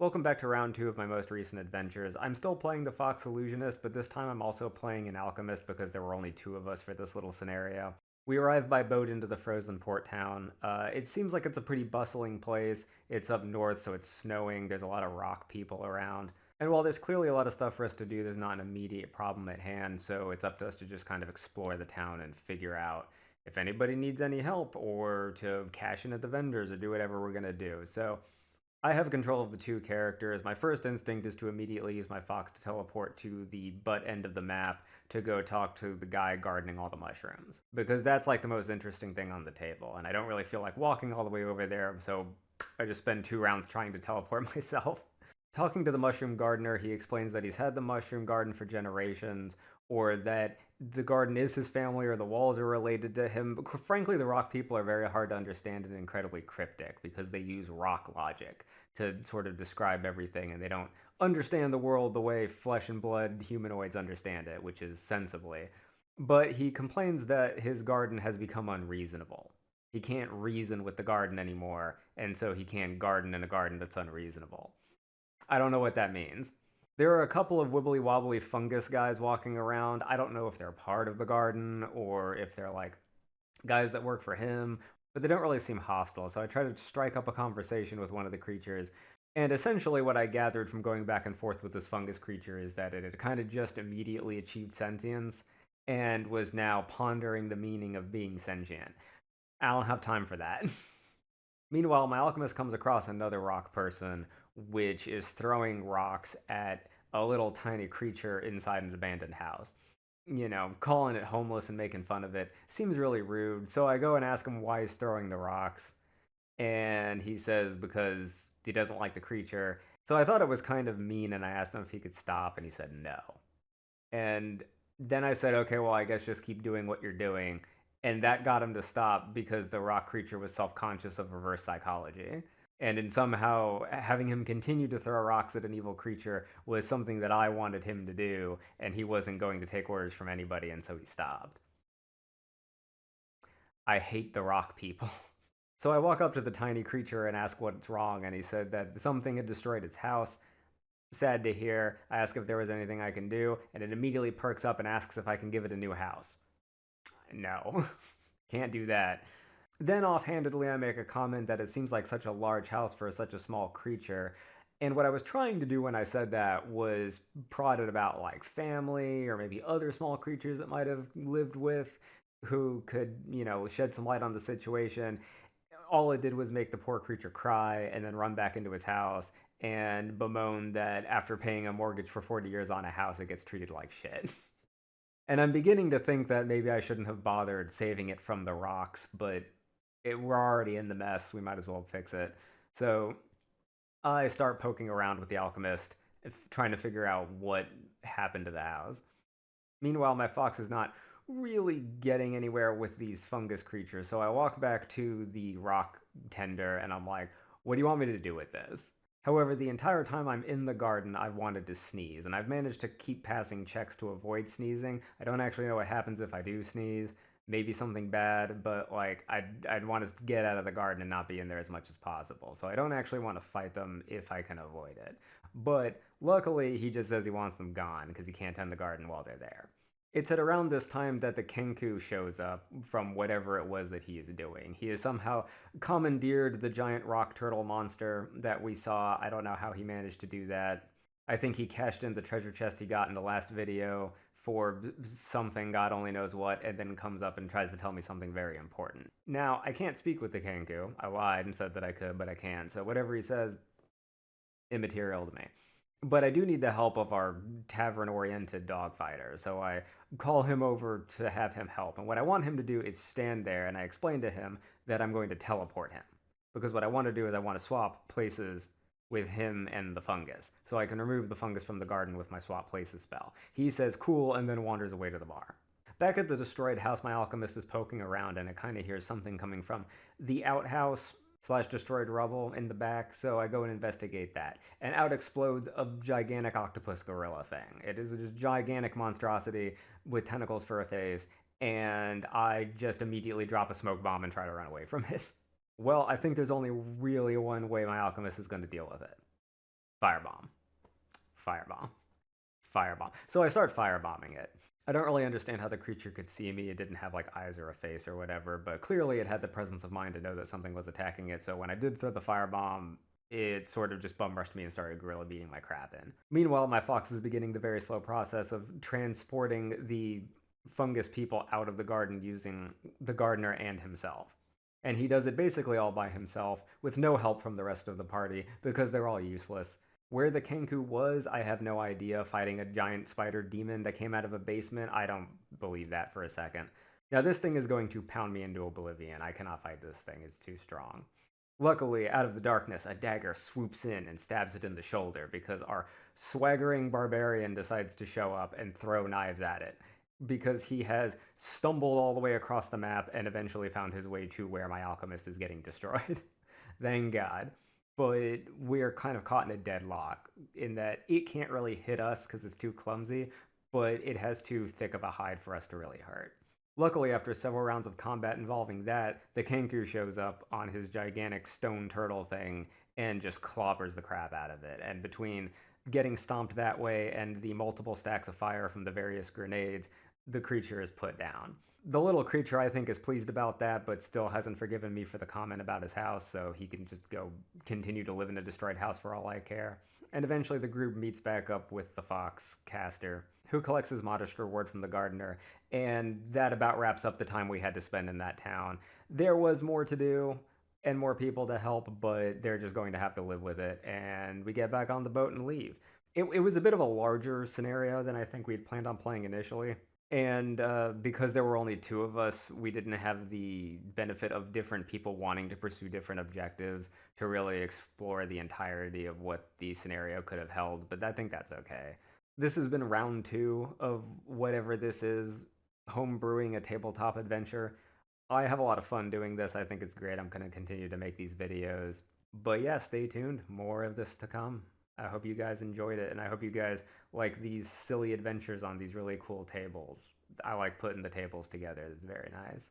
Welcome back to round 2 of my most recent adventures. I'm still playing the Fox Illusionist, but this time I'm also playing an alchemist because there were only two of us for this little scenario. We arrive by boat into the frozen port town. It seems like it's a pretty bustling place. It's up north, so it's snowing. There's a lot of rock people around. And while there's clearly a lot of stuff for us to do, there's not an immediate problem at hand, so it's up to us to just kind of explore the town and figure out if anybody needs any help or to cash in at the vendors or do whatever we're going to do. So I have control of the two characters. My first instinct is to immediately use my fox to teleport to the butt end of the map to go talk to the guy gardening all the mushrooms. Because that's like the most interesting thing on the table, and I don't really feel like walking all the way over there, so I just spend 2 rounds trying to teleport myself. Talking to the mushroom gardener, he explains that he's had the mushroom garden for generations, or that the garden is his family, or the walls are related to him. But frankly, the rock people are very hard to understand and incredibly cryptic because they use rock logic to sort of describe everything, and they don't understand the world the way flesh and blood humanoids understand it, which is sensibly. But he complains that his garden has become unreasonable. He can't reason with the garden anymore, and so he can't garden in a garden that's unreasonable. I don't know what that means. There are a couple of wibbly wobbly fungus guys walking around. I don't know if they're part of the garden or if they're like guys that work for him, but they don't really seem hostile. So I try to strike up a conversation with one of the creatures. And essentially, what I gathered from going back and forth with this fungus creature is that it had kind of just immediately achieved sentience and was now pondering the meaning of being sentient. I don't have time for that. Meanwhile, my alchemist comes across another rock person, which is throwing rocks at a little tiny creature inside an abandoned house. Calling it homeless and making fun of it seems really rude. So I go and ask him why he's throwing the rocks. And he says because he doesn't like the creature. So I thought it was kind of mean, and I asked him if he could stop, and he said no. And then I said, okay, well, I guess just keep doing what you're doing. And that got him to stop because the rock creature was self conscious of reverse psychology. And in somehow having him continue to throw rocks at an evil creature was something that I wanted him to do, and he wasn't going to take orders from anybody, and so he stopped. I hate the rock people. So I walk up to the tiny creature and ask what's wrong, and he said that something had destroyed its house. Sad to hear. I ask if there was anything I can do, and it immediately perks up and asks if I can give it a new house. No, can't do that. Then offhandedly, I make a comment that it seems like such a large house for such a small creature. And what I was trying to do when I said that was prodded about like family or maybe other small creatures that might have lived with who could, shed some light on the situation. All it did was make the poor creature cry and then run back into his house and bemoan that after paying a mortgage for 40 years on a house, it gets treated like shit. And I'm beginning to think that maybe I shouldn't have bothered saving it from the rocks, but we're already in the mess. We might as well fix it. So I start poking around with the alchemist, trying to figure out what happened to the house. Meanwhile, my fox is not really getting anywhere with these fungus creatures. So I walk back to the rock tender and I'm like, what do you want me to do with this? However, the entire time I'm in the garden, I've wanted to sneeze, and I've managed to keep passing checks to avoid sneezing. I don't actually know what happens if I do sneeze. Maybe something bad, but like I'd want to get out of the garden and not be in there as much as possible. So I don't actually want to fight them if I can avoid it. But luckily, he just says he wants them gone because he can't tend the garden while they're there. It's at around this time that the Kenku shows up from whatever it was that he is doing. He has somehow commandeered the giant rock turtle monster that we saw. I don't know how he managed to do that. I think he cashed in the treasure chest he got in the last video for something, God only knows what, and then comes up and tries to tell me something very important. Now, I can't speak with the Kenku. I lied and said that I could, but I can't. So whatever he says, immaterial to me. But I do need the help of our tavern-oriented dog fighter, so I call him over to have him help. And what I want him to do is stand there, and I explain to him that I'm going to teleport him. Because what I want to do is I want to swap places with him and the fungus, so I can remove the fungus from the garden with my swap places spell. He says cool, and then wanders away to the bar. Back at the destroyed house, my alchemist is poking around, and I kind of hear something coming from the outhouse slash destroyed rubble in the back, so I go and investigate that. And out explodes a gigantic octopus gorilla thing. It is a just gigantic monstrosity with tentacles for a face, and I just immediately drop a smoke bomb and try to run away from it. Well, I think there's only really one way my alchemist is going to deal with it. Firebomb. Firebomb. Firebomb. So I start firebombing it. I don't really understand how the creature could see me. It didn't have like eyes or a face or whatever, but clearly it had the presence of mind to know that something was attacking it. So when I did throw the firebomb, it sort of just bum rushed me and started gorilla beating my crap in. Meanwhile, my fox is beginning the very slow process of transporting the fungus people out of the garden using the gardener and himself. And he does it basically all by himself with no help from the rest of the party because they're all useless. Where the Kenku was, I have no idea. Fighting a giant spider demon that came out of a basement, I don't believe that for a second. Now, this thing is going to pound me into oblivion. I cannot fight this thing, it's too strong. Luckily, out of the darkness, a dagger swoops in and stabs it in the shoulder because our swaggering barbarian decides to show up and throw knives at it because he has stumbled all the way across the map and eventually found his way to where my alchemist is getting destroyed. Thank God. But we're kind of caught in a deadlock in that it can't really hit us because it's too clumsy, but it has too thick of a hide for us to really hurt. Luckily, after several rounds of combat involving that, the Kenku shows up on his gigantic stone turtle thing and just clobbers the crap out of it. And between getting stomped that way and the multiple stacks of fire from the various grenades, the creature is put down. The little creature, I think, is pleased about that, but still hasn't forgiven me for the comment about his house, so he can just go continue to live in a destroyed house for all I care. And eventually the group meets back up with the fox, Caster, who collects his modest reward from the gardener, and that about wraps up the time we had to spend in that town. There was more to do and more people to help, but they're just going to have to live with it, and we get back on the boat and leave. It was a bit of a larger scenario than I think we'd planned on playing initially. And because there were only two of us, we didn't have the benefit of different people wanting to pursue different objectives to really explore the entirety of what the scenario could have held. But I think that's okay. This has been round two of whatever this is, home brewing a tabletop adventure. I have a lot of fun doing this. I think it's great. I'm going to continue to make these videos. But yeah, stay tuned. More of this to come. I hope you guys enjoyed it, and I hope you guys like these silly adventures on these really cool tables. I like putting the tables together. It's very nice.